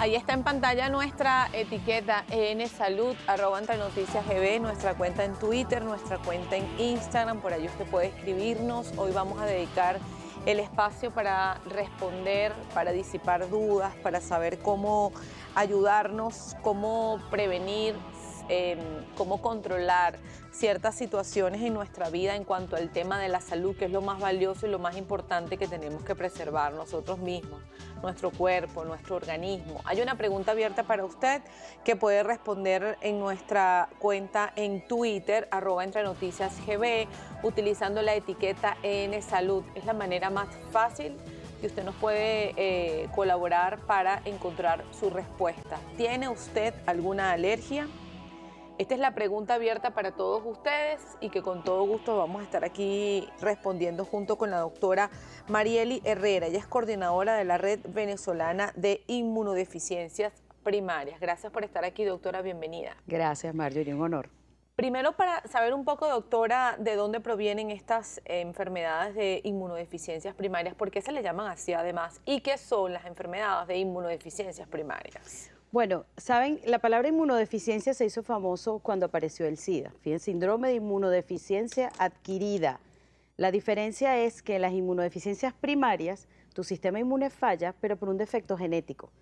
Ahí está en pantalla nuestra etiqueta NSalud, @entrenoticiasgb, nuestra cuenta en Twitter, nuestra cuenta en Instagram, por ahí usted puede escribirnos. Hoy vamos a dedicar el espacio para responder, para disipar dudas, para saber cómo ayudarnos, cómo prevenir, cómo controlar ciertas situaciones en nuestra vida en cuanto al tema de la salud, que es lo más valioso y lo más importante que tenemos que preservar nosotros mismos, nuestro cuerpo, nuestro organismo. Hay una pregunta abierta para usted que puede responder en nuestra cuenta en Twitter, @entrenoticiasgb, utilizando la etiqueta NSalud. Es la manera más fácil que usted nos puede colaborar para encontrar su respuesta. ¿Tiene usted alguna alergia? Esta es la pregunta abierta para todos ustedes y que con todo gusto vamos a estar aquí respondiendo junto con la doctora Marieli Herrera. Ella es coordinadora de la Red Venezolana de Inmunodeficiencias Primarias. Gracias por estar aquí, doctora. Bienvenida. Gracias, Marjorie, un honor. Primero, para saber un poco, doctora, de dónde provienen estas enfermedades de inmunodeficiencias primarias, ¿por qué se le llaman así además? ¿Y qué son las enfermedades de inmunodeficiencias primarias? Bueno, saben, la palabra inmunodeficiencia se hizo famoso cuando apareció el SIDA. Fíjense, síndrome de inmunodeficiencia adquirida. La diferencia es que en las inmunodeficiencias primarias, tu sistema inmune falla, pero por un defecto genético.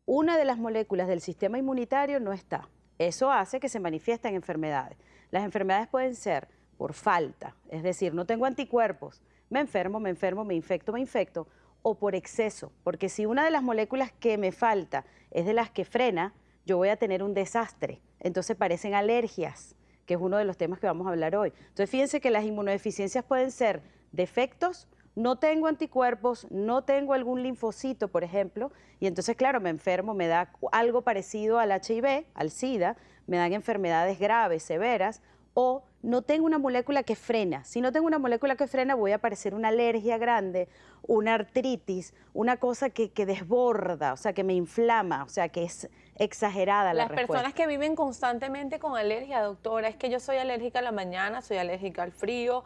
Una de las moléculas del sistema inmunitario no está. Eso hace que se manifiesten enfermedades. Las enfermedades pueden ser por falta, es decir, no tengo anticuerpos, me enfermo, me infecto, o por exceso, porque si una de las moléculas que me falta es de las que frena, yo voy a tener un desastre. Entonces parecen alergias, que es uno de los temas que vamos a hablar hoy. Entonces fíjense que las inmunodeficiencias pueden ser defectos, no tengo anticuerpos, no tengo algún linfocito, por ejemplo, y entonces, claro, me enfermo, me da algo parecido al HIV, al SIDA, me dan enfermedades graves, severas, o no tengo una molécula que frena. Si no tengo una molécula que frena, voy a padecer una alergia grande, una artritis, una cosa que desborda, o sea, que me inflama, o sea, que es exagerada la respuesta. Las personas que viven constantemente con alergia, doctora, es que yo soy alérgica a la mañana, soy alérgica al frío,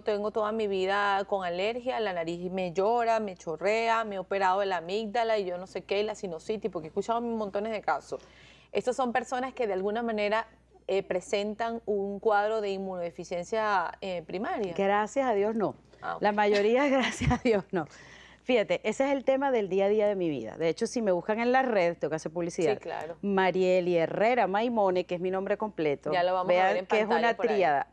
tengo toda mi vida con alergia, la nariz me llora, me chorrea, me he operado de la amígdala y yo no sé qué, y la sinusitis, porque he escuchado montones de casos. Estas son personas que de alguna manera presentan un cuadro de inmunodeficiencia primaria. Gracias a Dios no. Ah, okay. La mayoría, gracias a Dios no. Fíjate, ese es el tema del día a día de mi vida. De hecho, si me buscan en la red, tengo que hacer publicidad. Sí, claro. Marieli Herrera Maimone, que es mi nombre completo. Ya lo vamos a ver en que es una por ahí. tríada,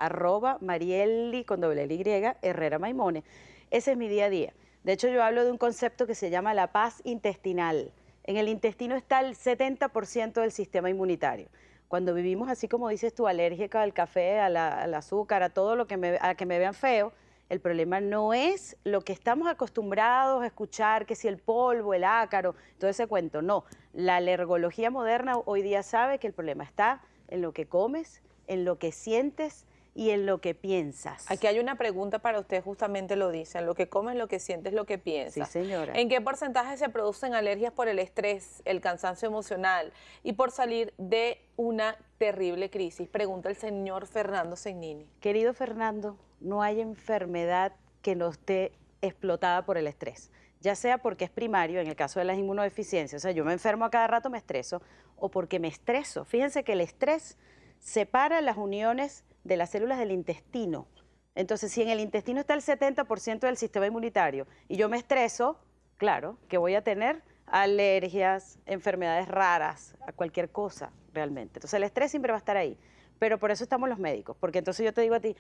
@Marieli con doble L Y, Herrera Maimone. Ese es mi día a día. De hecho, yo hablo de un concepto que se llama la paz intestinal. En el intestino está el 70% del sistema inmunitario. Cuando vivimos así como dices tú, alérgica al café, al azúcar, a todo lo que a que me vean feo, el problema no es lo que estamos acostumbrados a escuchar, que si el polvo, el ácaro, todo ese cuento, no. La alergología moderna hoy día sabe que el problema está en lo que comes, en lo que sientes y en lo que piensas. Aquí hay una pregunta para usted, justamente lo dice, en lo que comes, lo que sientes, lo que piensas. Sí, señora. ¿En qué porcentaje se producen alergias por el estrés, el cansancio emocional y por salir de una terrible crisis? Pregunta el señor Fernando Segnini. Querido Fernando, no hay enfermedad que no esté explotada por el estrés, ya sea porque es primario, en el caso de las inmunodeficiencias, o sea, yo me enfermo a cada rato, me estreso, o porque me estreso. Fíjense que el estrés separa las uniones de las células del intestino. Entonces, si en el intestino está el 70% del sistema inmunitario y yo me estreso, claro, que voy a tener alergias, enfermedades raras, a cualquier cosa realmente. Entonces, el estrés siempre va a estar ahí. Pero por eso estamos los médicos, porque entonces yo te digo a ti,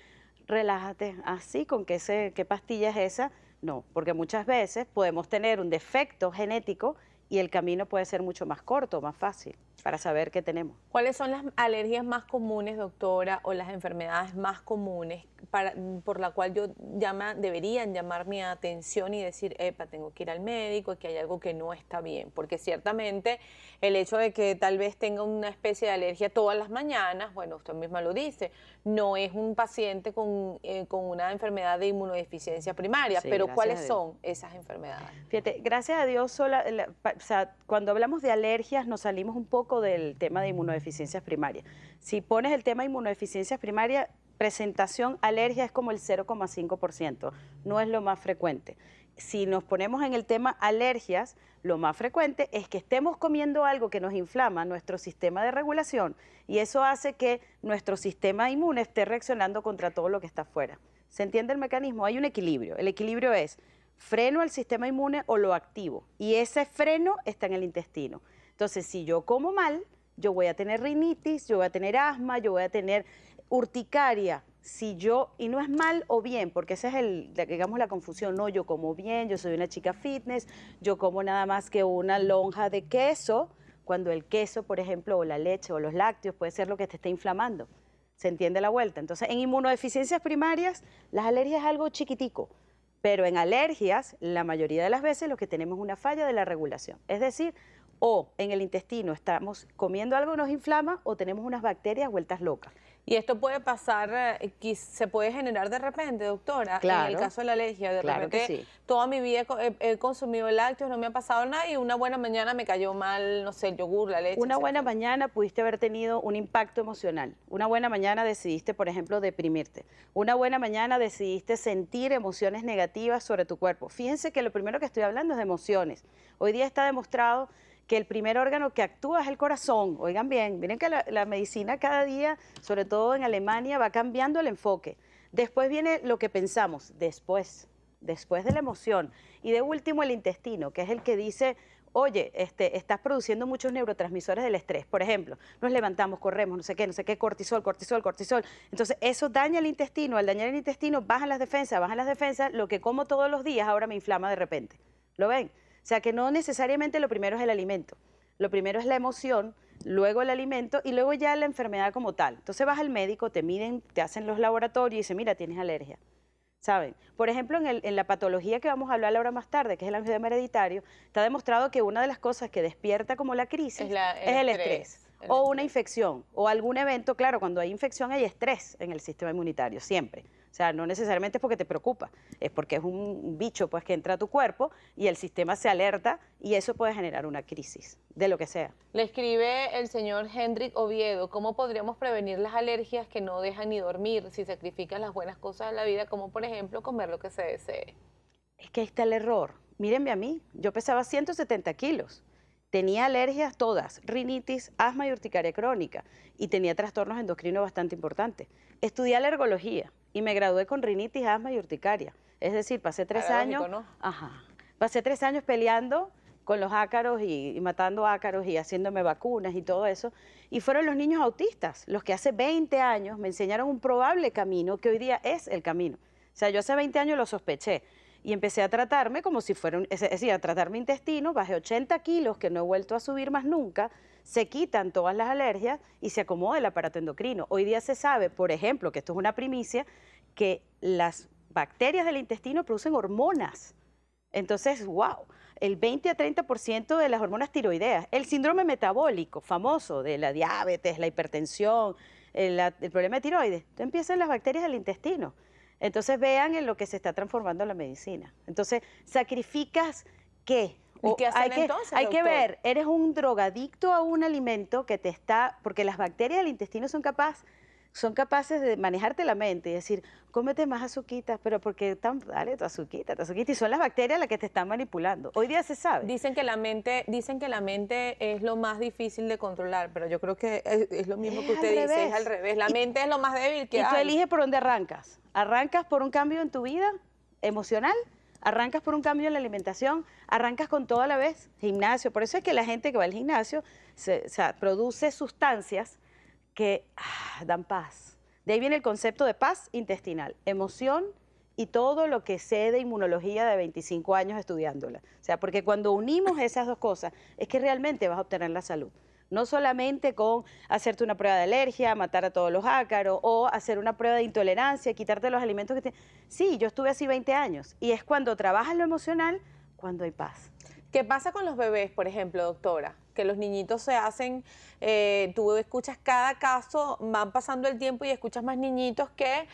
relájate, así, ¿con qué pastilla es esa? No, porque muchas veces podemos tener un defecto genético y el camino puede ser mucho más corto, más fácil, para saber qué tenemos. ¿Cuáles son las alergias más comunes, doctora, o las enfermedades más comunes por la cual deberían llamar mi atención y decir, epa, tengo que ir al médico, que hay algo que no está bien? Porque ciertamente el hecho de que tal vez tenga una especie de alergia todas las mañanas, bueno, usted misma lo dice, no es un paciente con una enfermedad de inmunodeficiencia primaria, Sí, pero gracias ¿cuáles a Dios. son esas enfermedades? Fíjate, gracias a Dios, cuando hablamos de alergias nos salimos un poco poco del tema de inmunodeficiencias primarias. Si pones el tema de inmunodeficiencias primarias, presentación alergia es como el 0,5%, no es lo más frecuente. Si nos ponemos en el tema alergias, lo más frecuente es que estemos comiendo algo que nos inflama nuestro sistema de regulación y eso hace que nuestro sistema inmune esté reaccionando contra todo lo que está afuera. ¿Se entiende el mecanismo? Hay un equilibrio. El equilibrio es freno al sistema inmune o lo activo y ese freno está en el intestino. Entonces, si yo como mal, yo voy a tener rinitis, yo voy a tener asma, yo voy a tener urticaria. Y no es mal o bien, porque esa es digamos, la confusión, no, yo como bien, yo soy una chica fitness, yo como nada más que una lonja de queso, cuando el queso, por ejemplo, o la leche o los lácteos puede ser lo que te esté inflamando. ¿Se entiende la vuelta? Entonces, en inmunodeficiencias primarias, las alergias es algo chiquitico, pero en alergias, la mayoría de las veces lo que tenemos es una falla de la regulación. Es decir, o en el intestino estamos comiendo algo que nos inflama o tenemos unas bacterias vueltas locas. Y esto puede pasar, se puede generar de repente, doctora, claro, en el caso de la alergia, de claro repente que sí. Toda mi vida he consumido lácteos, no me ha pasado nada y una buena mañana me cayó mal, no sé, el yogur, la leche. Una etcétera. buena mañana pudiste haber tenido un impacto emocional. Una buena mañana decidiste, por ejemplo, deprimirte. Una buena mañana decidiste sentir emociones negativas sobre tu cuerpo. Fíjense que lo primero que estoy hablando es de emociones. Hoy día está demostrado que el primer órgano que actúa es el corazón. Oigan bien, miren que la medicina cada día, sobre todo en Alemania, va cambiando el enfoque. Después viene lo que pensamos, después de la emoción. Y de último el intestino, que es el que dice, oye, estás produciendo muchos neurotransmisores del estrés. Por ejemplo, nos levantamos, corremos, no sé qué, cortisol. Entonces, eso daña el intestino. Al dañar el intestino, bajan las defensas, lo que como todos los días ahora me inflama de repente. ¿Lo ven? O sea que no necesariamente lo primero es el alimento, lo primero es la emoción, luego el alimento y luego ya la enfermedad como tal. Entonces vas al médico, te miden, te hacen los laboratorios y dicen, mira, tienes alergia. ¿Saben? Por ejemplo, en la patología que vamos a hablar ahora más tarde, que es el angioedema hereditario, está demostrado que una de las cosas que despierta como la crisis es el estrés. O una infección, o algún evento. Claro, cuando hay infección hay estrés en el sistema inmunitario, siempre. O sea, no necesariamente es porque te preocupa, es porque es un bicho pues, que entra a tu cuerpo y el sistema se alerta y eso puede generar una crisis, de lo que sea. Le escribe el señor Hendrik Oviedo, ¿cómo podríamos prevenir las alergias que no dejan ni dormir si sacrifican las buenas cosas de la vida, como por ejemplo comer lo que se desee? Es que ahí está el error. Mírenme a mí, yo pesaba 170 kilos. Tenía alergias todas, rinitis, asma y urticaria crónica, y tenía trastornos endocrinos bastante importantes. Estudié alergología y me gradué con rinitis, asma y urticaria. Es decir, pasé 3 años, ¿no? Pasé 3 años peleando con los ácaros y matando ácaros y haciéndome vacunas y todo eso. Y fueron los niños autistas los que hace 20 años me enseñaron un probable camino que hoy día es el camino. O sea, yo hace 20 años lo sospeché. Y empecé a tratarme como si fuera, es decir, a tratar mi intestino, bajé 80 kilos, que no he vuelto a subir más nunca, se quitan todas las alergias y se acomoda el aparato endocrino. Hoy día se sabe, por ejemplo, que esto es una primicia, que las bacterias del intestino producen hormonas. Entonces, wow, el 20 a 30% de las hormonas tiroideas, el síndrome metabólico famoso de la diabetes, la hipertensión, el problema de tiroides, empiezan las bacterias del intestino. Entonces vean en lo que se está transformando la medicina. Entonces, ¿sacrificas qué? ¿Y qué hacer entonces, Hay que doctor? ver, eres un drogadicto a un alimento que te está, porque las bacterias del intestino son capaces de manejarte la mente y decir, cómete más azuquitas, pero porque dale tu azuquita, y son las bacterias las que te están manipulando. Hoy día se sabe. Dicen que la mente es lo más difícil de controlar, pero yo creo que es lo mismo que usted dice, es al revés. La mente es lo más débil que hay. Y tú eliges por dónde arrancas. ¿Arrancas por un cambio en tu vida emocional? ¿Arrancas por un cambio en la alimentación? ¿Arrancas con todo a la vez? Gimnasio. Por eso es que la gente que va al gimnasio produce sustancias que dan paz. De ahí viene el concepto de paz intestinal, emoción y todo lo que sé de inmunología de 25 años estudiándola. O sea, porque cuando unimos esas dos cosas es que realmente vas a obtener la salud. No solamente con hacerte una prueba de alergia, matar a todos los ácaros o hacer una prueba de intolerancia, quitarte los alimentos que tienes. Sí, yo estuve así 20 años y es cuando trabajas lo emocional, cuando hay paz. ¿Qué pasa con los bebés, por ejemplo, doctora? Que los niñitos se hacen, tú escuchas cada caso, van pasando el tiempo y escuchas más niñitos que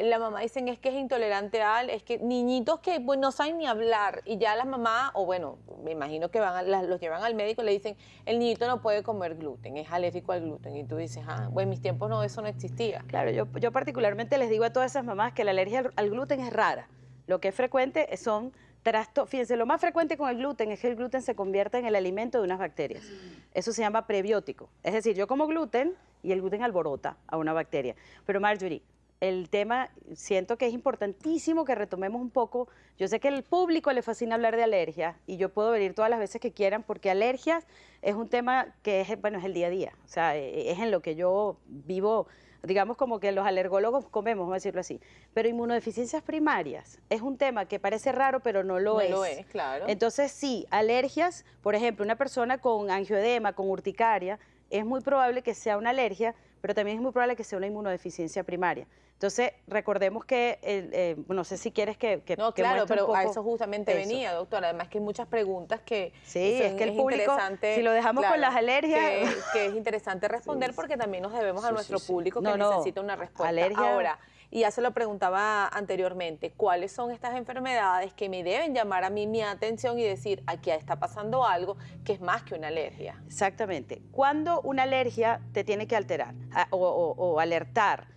la mamá dicen es que es intolerante es que niñitos que pues, no saben ni hablar y ya la mamá, o bueno, me imagino que los llevan al médico y le dicen, el niñito no puede comer gluten, es alérgico al gluten. Y tú dices, bueno, en mis tiempos no, eso no existía. Claro, yo particularmente les digo a todas esas mamás que la alergia al gluten es rara. Lo que es frecuente son trastornos. Fíjense, lo más frecuente con el gluten es que el gluten se convierta en el alimento de unas bacterias. Eso se llama prebiótico. Es decir, yo como gluten y el gluten alborota a una bacteria. Pero Marjorie, el tema, siento que es importantísimo que retomemos un poco. Yo sé que al público le fascina hablar de alergias y yo puedo venir todas las veces que quieran porque alergias es un tema que es, bueno, es el día a día. O sea, es en lo que yo vivo, digamos como que los alergólogos comemos, vamos a decirlo así. Pero inmunodeficiencias primarias es un tema que parece raro, pero no lo es. No lo es, claro. Entonces, sí, alergias, por ejemplo, una persona con angioedema, con urticaria, es muy probable que sea una alergia, pero también es muy probable que sea una inmunodeficiencia primaria. Entonces, recordemos que, no sé si quieres que no, claro, pero un poco a eso justamente venía, doctora. Además que hay muchas preguntas que sí, es que el público, si lo dejamos claro, con las alergias... Que es interesante responder sí, porque también nos debemos a nuestro público que no, necesita una respuesta. Alergia... Ahora, y ya se lo preguntaba anteriormente, ¿cuáles son estas enfermedades que me deben llamar a mí mi atención y decir, aquí está pasando algo que es más que una alergia? Exactamente. Cuando una alergia te tiene que alterar o alertar,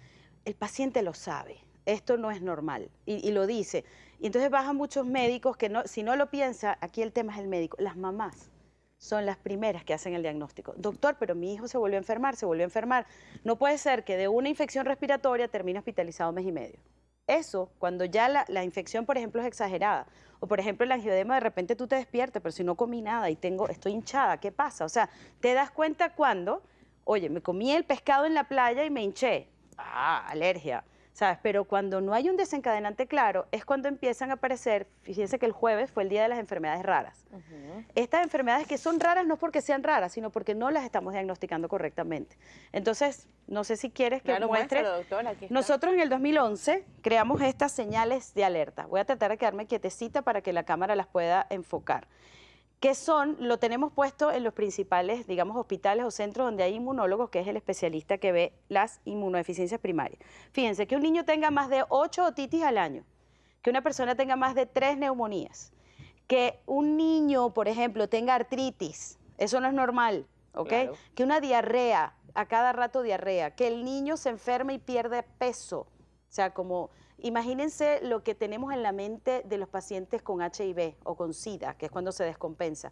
el paciente lo sabe, esto no es normal y lo dice. Y entonces bajan muchos médicos que si no lo piensa, aquí el tema es el médico. Las mamás son las primeras que hacen el diagnóstico. Doctor, pero mi hijo se volvió a enfermar, se volvió a enfermar. No puede ser que de una infección respiratoria termine hospitalizado 1 mes y medio. Eso, cuando ya la infección, por ejemplo, es exagerada. O, por ejemplo, el angioedema, de repente tú te despiertas, pero si no comí nada y estoy hinchada, ¿qué pasa? O sea, te das cuenta cuando, oye, me comí el pescado en la playa y me hinché. Alergia, ¿sabes? Pero cuando no hay un desencadenante claro, es cuando empiezan a aparecer, fíjense que el jueves fue el día de las enfermedades raras. Estas enfermedades que son raras no porque sean raras, sino porque no las estamos diagnosticando correctamente. Entonces, no sé si quieres que muestre. Doctora, aquí está. Nosotros en el 2011 creamos estas señales de alerta. Voy a tratar de quedarme quietecita para que la cámara las pueda enfocar. Que lo tenemos puesto en los principales, digamos, hospitales o centros donde hay inmunólogos, que es el especialista que ve las inmunodeficiencias primarias. Fíjense, que un niño tenga más de 8 otitis al año, que una persona tenga más de 3 neumonías, que un niño, por ejemplo, tenga artritis, eso no es normal, ¿ok? Claro. Que una diarrea, a cada rato diarrea, que el niño se enferme y pierde peso, o sea, como... Imagínense lo que tenemos en la mente de los pacientes con HIV o con SIDA, que es cuando se descompensa.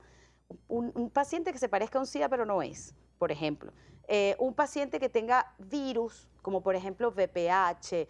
Un paciente que se parezca a un SIDA pero no es, por ejemplo. Un paciente que tenga virus, como por ejemplo VPH,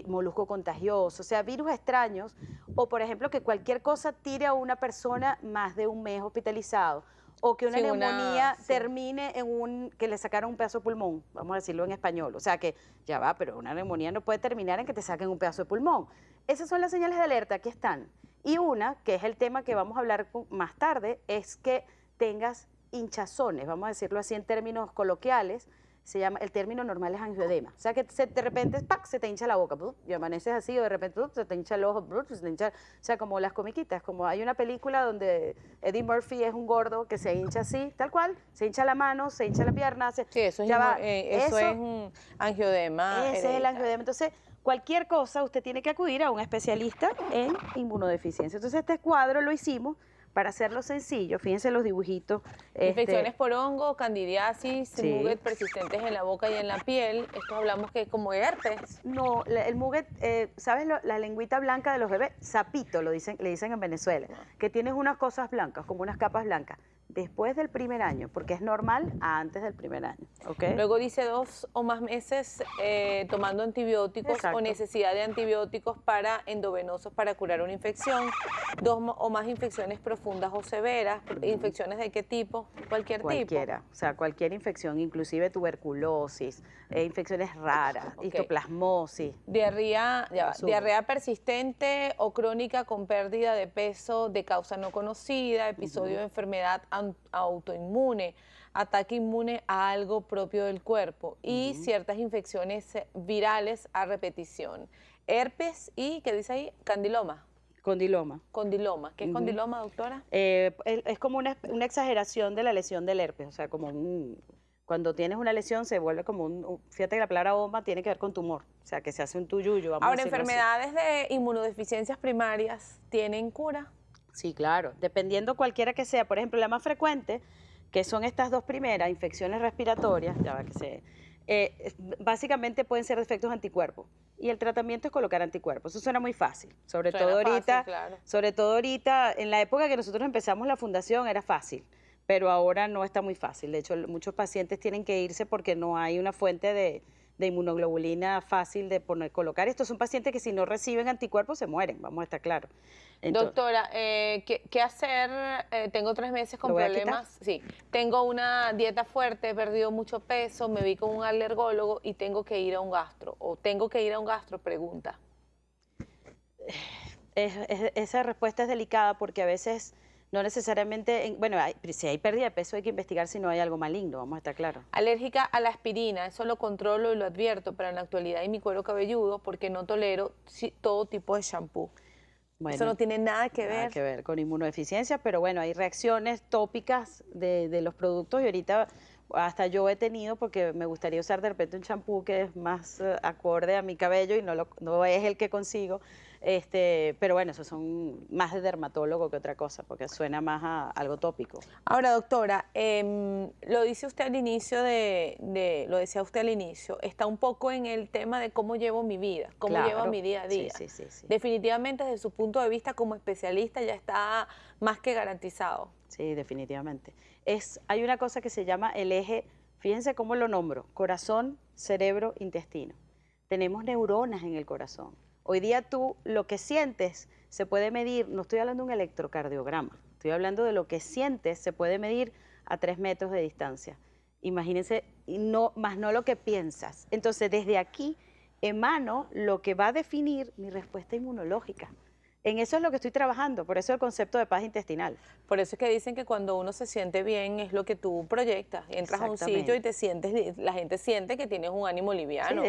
molusco contagioso, o sea, virus extraños, o por ejemplo que cualquier cosa tire a una persona más de 1 mes hospitalizado, o que una neumonía termine en que le sacaron un pedazo de pulmón, vamos a decirlo en español. O sea que ya va, pero una neumonía no puede terminar en que te saquen un pedazo de pulmón. Esas son las señales de alerta que están. Y una, que es el tema que vamos a hablar más tarde, es que tengas hinchazones, vamos a decirlo así en términos coloquiales. Se llama, el término normal es angioedema. O sea que de repente ¡pac!, se te hincha la boca, y amaneces así, o de repente se te hincha el ojo, se te hincha, o sea, como las comiquitas, como hay una película donde Eddie Murphy es un gordo que se hincha así, tal cual, se hincha la mano, se hincha la pierna, sí, eso es un angioedema. Ese es el angioedema. Entonces, cualquier cosa, usted tiene que acudir a un especialista en inmunodeficiencia. Entonces, este cuadro lo hicimos para hacerlo sencillo. Fíjense los dibujitos. Infecciones por hongo, candidiasis, muguet persistentes en la boca y en la piel. Esto hablamos que es como herpes. No, el muguet, ¿sabes la lengüita blanca de los bebés? Sapito, le dicen en Venezuela, que tienes unas cosas blancas, como unas capas blancas. Después del primer año, porque es normal antes del primer año. ¿Okay? Luego dice 2 o más meses tomando antibióticos. Exacto. O necesidad de antibióticos endovenosos para curar una infección, 2 o más infecciones profundas o severas. ¿Infecciones de qué tipo? Cualquiera, o sea, cualquier infección, inclusive tuberculosis, infecciones raras, histoplasmosis. Diarrea persistente o crónica con pérdida de peso de causa no conocida, episodio de enfermedad autoinmune, ataque inmune a algo propio del cuerpo y ciertas infecciones virales a repetición. Herpes y, ¿qué dice ahí? Candiloma. Condiloma. Condiloma. ¿Qué es condiloma, doctora? Es como una exageración de la lesión del herpes, o sea, cuando tienes una lesión se vuelve como fíjate que la palabra oma tiene que ver con tumor, o sea, que se hace un tuyuyo. Ahora, ¿enfermedades de inmunodeficiencias primarias tienen cura? Sí, claro, dependiendo cualquiera que sea. Por ejemplo, la más frecuente, que son estas dos primeras, infecciones respiratorias, básicamente pueden ser defectos anticuerpos. Y el tratamiento es colocar anticuerpos. Eso suena muy fácil, sobre todo ahorita, en la época que nosotros empezamos la fundación era fácil, pero ahora no está muy fácil. De hecho, muchos pacientes tienen que irse porque no hay una fuente de inmunoglobulina fácil de colocar. Estos son pacientes que si no reciben anticuerpos se mueren, vamos a estar claros. Doctora, ¿qué hacer? Tengo 3 meses con problemas. Sí, tengo una dieta fuerte, he perdido mucho peso, me vi con un alergólogo y tengo que ir a un gastro. ¿O tengo que ir a un gastro? Pregunta. Esa respuesta es delicada porque a veces no necesariamente, si hay pérdida de peso hay que investigar si no hay algo maligno, vamos a estar claros. Alérgica a la aspirina, eso lo controlo y lo advierto, pero en la actualidad hay mi cuero cabelludo porque no tolero todo tipo de shampoo. Bueno, eso no tiene nada que ver con inmunodeficiencia, pero bueno, hay reacciones tópicas de los productos y ahorita hasta yo he tenido, porque me gustaría usar de repente un champú que es más acorde a mi cabello y no es el que consigo, pero bueno, esos son más de dermatólogo que otra cosa, porque suena más a algo tópico. Ahora, doctora, lo dice usted al inicio lo decía usted al inicio, está un poco en el tema de cómo llevo mi vida, cómo llevo mi día a día. Sí. Definitivamente, desde su punto de vista como especialista, ya está más que garantizado. Sí, definitivamente. Hay una cosa que se llama el eje, fíjense cómo lo nombro, corazón, cerebro, intestino. Tenemos neuronas en el corazón. Hoy día tú lo que sientes se puede medir, no estoy hablando de un electrocardiograma, estoy hablando de lo que sientes se puede medir a 3 metros de distancia. Imagínense, más no lo que piensas. Entonces, desde aquí emano lo que va a definir mi respuesta inmunológica. En eso es lo que estoy trabajando, por eso el concepto de paz intestinal. Por eso es que dicen que cuando uno se siente bien es lo que tú proyectas. Entras a un sitio y la gente siente que tienes un ánimo liviano. Sí,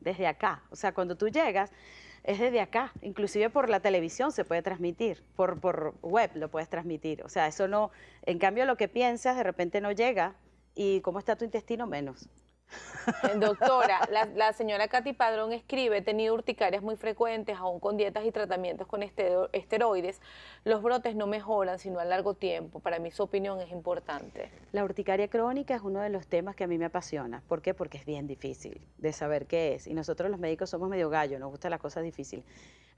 desde acá. O sea, cuando tú llegas, es desde acá. Inclusive por la televisión se puede transmitir, por web lo puedes transmitir. O sea, eso no, en cambio lo que piensas de repente no llega y cómo está tu intestino menos. Doctora, la señora Katy Padrón escribe, he tenido urticarias muy frecuentes, aún con dietas y tratamientos con esteroides. Los brotes no mejoran, sino a largo tiempo. Para mí su opinión es importante. La urticaria crónica es uno de los temas que a mí me apasiona. ¿Por qué? Porque es bien difícil de saber qué es. Y nosotros los médicos somos medio gallos, nos gustan las cosas difíciles.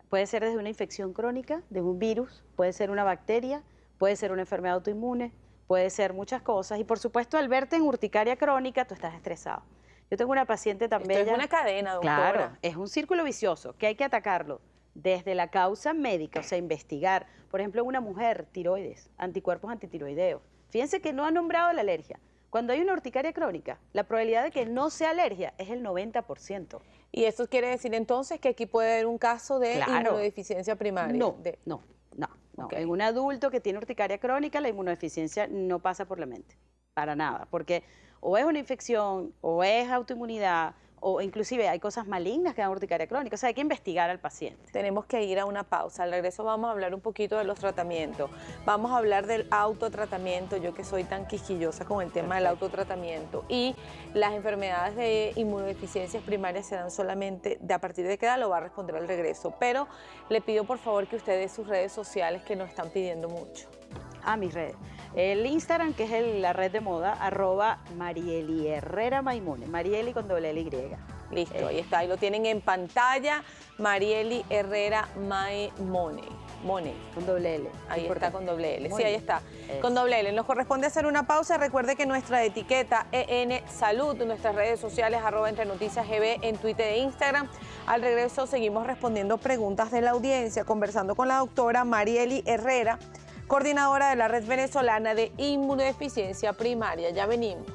Puede ser desde una infección crónica, de un virus, puede ser una bacteria, puede ser una enfermedad autoinmune, puede ser muchas cosas y por supuesto al verte en urticaria crónica tú estás estresado. Yo tengo una paciente también. Esto es una cadena, doctora. Claro, es un círculo vicioso que hay que atacarlo desde la causa médica, o sea, investigar. Por ejemplo, en una mujer, tiroides, anticuerpos antitiroideos. Fíjense que no ha nombrado la alergia. Cuando hay una urticaria crónica, la probabilidad de que no sea alergia es el 90%. ¿Y eso quiere decir entonces que aquí puede haber un caso de inmunodeficiencia primaria? No. Okay. En un adulto que tiene urticaria crónica, la inmunodeficiencia no pasa por la mente, para nada, porque o es una infección, o es autoinmunidad, o inclusive hay cosas malignas que dan urticaria crónica, o sea, hay que investigar al paciente. Tenemos que ir a una pausa, al regreso vamos a hablar un poquito de los tratamientos, vamos a hablar del autotratamiento, yo que soy tan quisquillosa con el tema del autotratamiento, y las enfermedades de inmunodeficiencias primarias se dan solamente, a partir de qué edad lo va a responder al regreso, pero le pido por favor que ustedes sus redes sociales que nos están pidiendo mucho. Mis redes. El Instagram, que es la red de moda, @Marieli Herrera Maimone, Marieli con doble L Y. Listo, ahí está, ahí lo tienen en pantalla, Marieli Herrera Maimone. Con doble L. Ahí está con doble L, Muy sí, ahí está, con doble L. Nos corresponde hacer una pausa, recuerde que nuestra etiqueta EN Salud, nuestras redes sociales, @EntreNoticiasGB en Twitter e Instagram. Al regreso seguimos respondiendo preguntas de la audiencia, conversando con la doctora Marieli Herrera, coordinadora de la Red Venezolana de Inmunodeficiencia Primaria. Ya venimos.